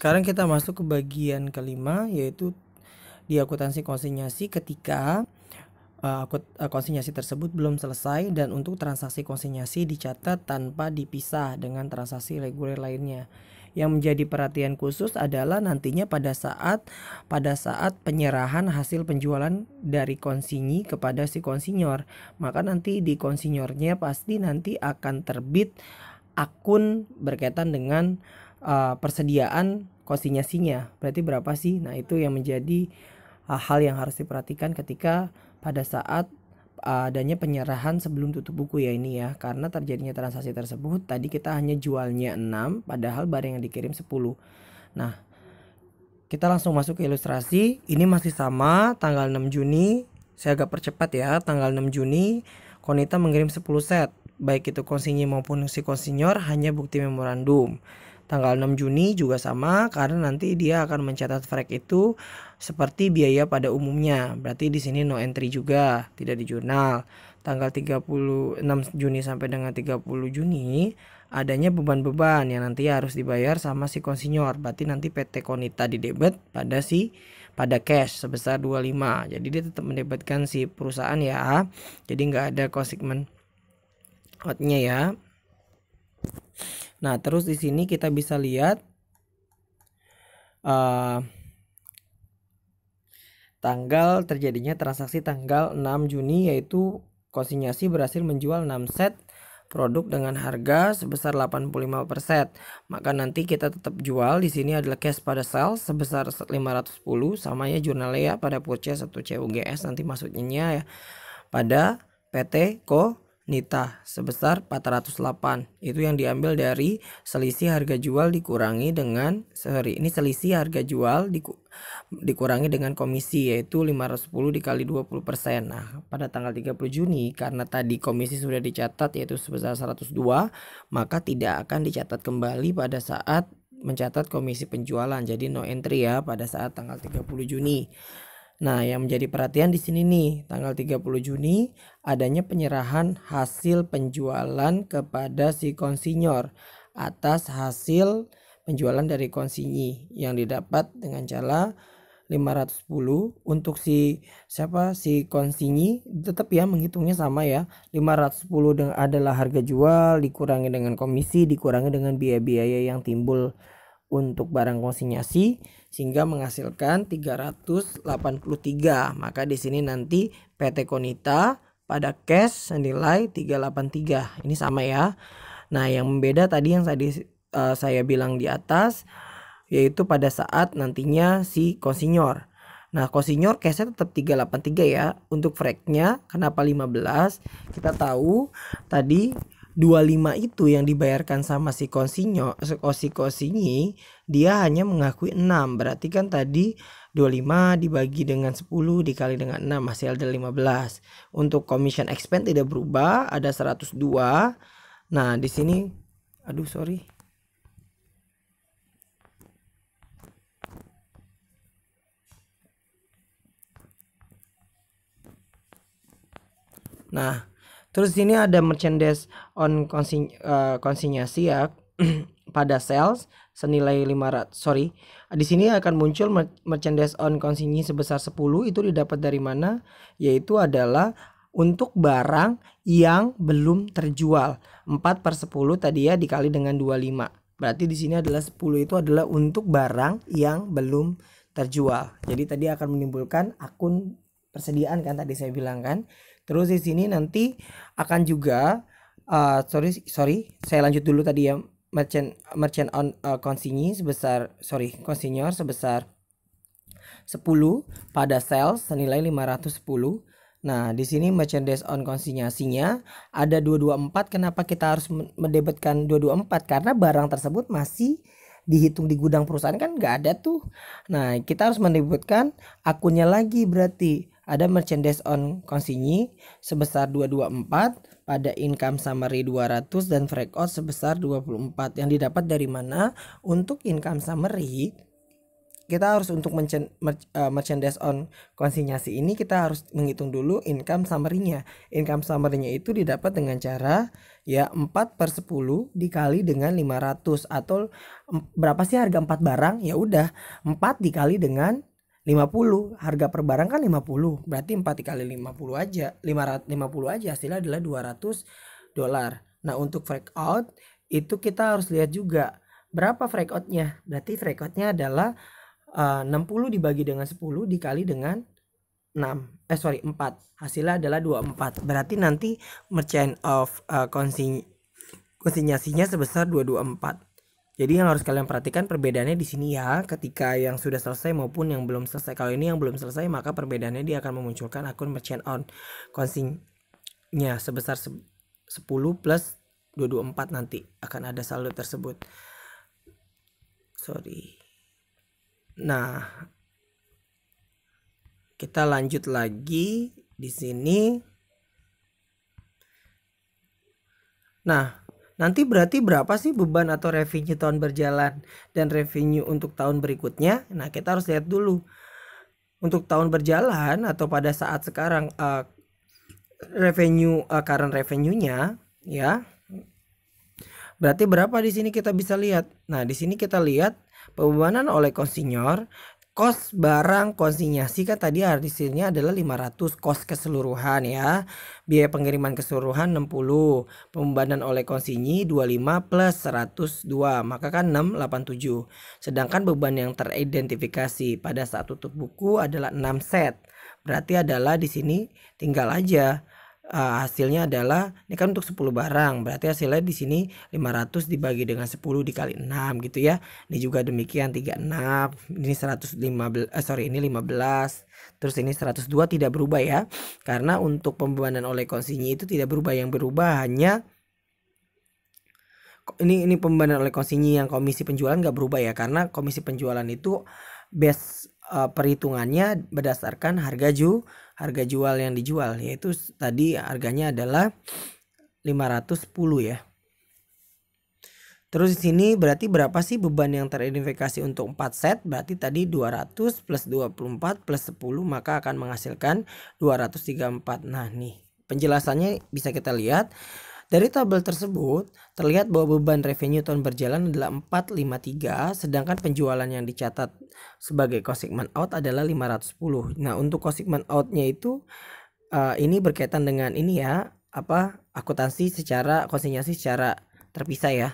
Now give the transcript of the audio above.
Sekarang kita masuk ke bagian kelima, yaitu di akuntansi konsinyasi ketika konsinyasi tersebut belum selesai dan untuk transaksi konsinyasi dicatat tanpa dipisah dengan transaksi reguler lainnya. Yang menjadi perhatian khusus adalah nantinya pada saat penyerahan hasil penjualan dari konsinyi kepada si konsinyor, maka nanti di konsinyornya pasti nanti akan terbit akun berkaitan dengan persediaan konsinyasinya. Berarti berapa sih? Nah, itu yang menjadi hal yang harus diperhatikan ketika pada saat adanya penyerahan sebelum tutup buku ya ini ya. Karena terjadinya transaksi tersebut tadi kita hanya jualnya 6 padahal barang yang dikirim 10. Nah, kita langsung masuk ke ilustrasi. Ini masih sama tanggal 6 Juni. Saya agak percepat ya. Tanggal 6 Juni Konita mengirim 10 set. Baik itu konsinyi maupun si konsinyor hanya bukti memorandum. Tanggal 6 Juni juga sama karena nanti dia akan mencatat frek itu seperti biaya pada umumnya. Berarti di sini no entry juga, tidak di jurnal. Tanggal 36 Juni sampai dengan 30 Juni adanya beban-beban yang nanti harus dibayar sama si konsinyor. Berarti nanti PT Konita didebet pada cash sebesar 25. Jadi dia tetap mendebetkan si perusahaan ya. Jadi nggak ada konsigmen outnya ya. Nah, terus di sini kita bisa lihat tanggal terjadinya transaksi tanggal 6 Juni yaitu konsinyasi berhasil menjual 6 set produk dengan harga sebesar 85 per set. Maka nanti kita tetap jual. Di sini adalah cash pada sales sebesar 510 sama ya jurnalnya ya pada purchase atau CUGS nanti maksudnya ya pada PT Konita sebesar 408. Itu yang diambil dari selisih harga jual dikurangi dengan selisih harga jual dikurangi dengan komisi yaitu 510 dikali 20%. Nah, pada tanggal 30 Juni karena tadi komisi sudah dicatat yaitu sebesar 102, maka tidak akan dicatat kembali pada saat mencatat komisi penjualan. Jadi no entry ya pada saat tanggal 30 Juni. Nah, yang menjadi perhatian di sini nih, tanggal 30 Juni adanya penyerahan hasil penjualan kepada si konsinyor atas hasil penjualan dari konsinyi yang didapat dengan cara 510 untuk si konsinyi tetap ya menghitungnya sama ya. 510 adalah harga jual dikurangi dengan komisi dikurangi dengan biaya-biaya yang timbul untuk barang konsinyasi sehingga menghasilkan 383. Maka di sini nanti PT Konita pada cash senilai 383. Ini sama ya. Nah, yang membeda tadi yang saya bilang di atas yaitu pada saat nantinya si konsinyor. Nah, konsinyor cashnya tetap 383 ya. Untuk freknya kenapa 15? Kita tahu tadi 25 itu yang dibayarkan sama si konsinyi dia hanya mengakui 6. Berarti kan tadi 25 dibagi dengan 10 dikali dengan 6 masih ada 15. Untuk commission expense tidak berubah, ada 102. Nah, di sini sorry. Nah, terus sini ada merchandise on konsinyasi ya pada sales senilai 500. Di sini akan muncul merchandise on konsinyi sebesar 10 itu didapat dari mana? Yaitu adalah untuk barang yang belum terjual. 4/10 tadi ya dikali dengan 25. Berarti di sini adalah 10 itu adalah untuk barang yang belum terjual. Jadi tadi akan menimbulkan akun persediaan kan tadi saya bilang kan. Terus di sini nanti akan juga saya lanjut dulu tadi ya merchant on konsinyi konsinyor sebesar 10 pada sales senilai 510. Nah, di sini merchandise on konsinyasinya ada 224. Kenapa kita harus mendebetkan 224? Karena barang tersebut masih dihitung di gudang perusahaan kan nggak ada tuh. Nah, kita harus mendebetkan akunnya lagi berarti ada merchandise on konsinyi sebesar 224 pada income summary 200 dan breakout sebesar 24 yang didapat dari mana? Untuk income summary kita harus untuk merchandise on konsinyasi ini kita harus menghitung dulu income summary-nya. Income summary-nya itu didapat dengan cara ya 4/10 dikali dengan 500 atau berapa sih harga 4 barang? Ya udah 4 dikali dengan 50. Harga per barang kan 50. Berarti 4 dikali 50 aja, 550 aja, hasilnya adalah $200. Nah, untuk breakout itu kita harus lihat juga berapa breakoutnya. Berarti breakoutnya adalah 60 dibagi dengan 10 dikali dengan 4. Hasilnya adalah 24. Berarti nanti merchant of konsinyasinya sebesar 224. Jadi yang harus kalian perhatikan perbedaannya di sini ya, ketika yang sudah selesai maupun yang belum selesai. Kalau ini yang belum selesai, maka perbedaannya dia akan memunculkan akun merchant on konsinya sebesar 10 plus 224, nanti akan ada saldo tersebut. Nah, kita lanjut lagi di sini. Nah, nanti berarti berapa sih beban atau revenue tahun berjalan dan revenue untuk tahun berikutnya? Nah, kita harus lihat dulu. Untuk tahun berjalan atau pada saat sekarang current revenue-nya ya. Berarti berapa di sini kita bisa lihat? Nah, di sini kita lihat pembebanan oleh konsinyur, kos barang konsinyasi kan tadi hasilnya adalah 500, kos keseluruhan ya. Biaya pengiriman keseluruhan 60, pembebanan oleh konsinyi 25 plus 102, maka kan 687. Sedangkan beban yang teridentifikasi pada saat tutup buku adalah 6 set. Berarti adalah di sini tinggal aja hasilnya adalah ini kan untuk 10 barang, berarti hasilnya di sini 500 dibagi dengan 10 dikali 6 gitu ya. Ini juga demikian 36, ini 15, terus ini 102 tidak berubah ya, karena untuk pembebanan oleh konsinyi itu tidak berubah. Yang berubah hanya ini pembebanan oleh konsinyi yang komisi penjualan nggak berubah ya, karena komisi penjualan itu base perhitungannya berdasarkan harga jual yang dijual, yaitu tadi harganya adalah 510 ya. Terus di sini berarti berapa sih beban yang teridentifikasi untuk 4 set? Berarti tadi 200 plus 24 plus 10 maka akan menghasilkan 234. Nah, nih penjelasannya bisa kita lihat. Dari tabel tersebut terlihat bahwa beban revenue tahun berjalan adalah 453, sedangkan penjualan yang dicatat sebagai cost segment out adalah 510. Nah, untuk cost segment outnya itu ini berkaitan dengan ini ya, akuntansi secara konsinyasi secara terpisah ya.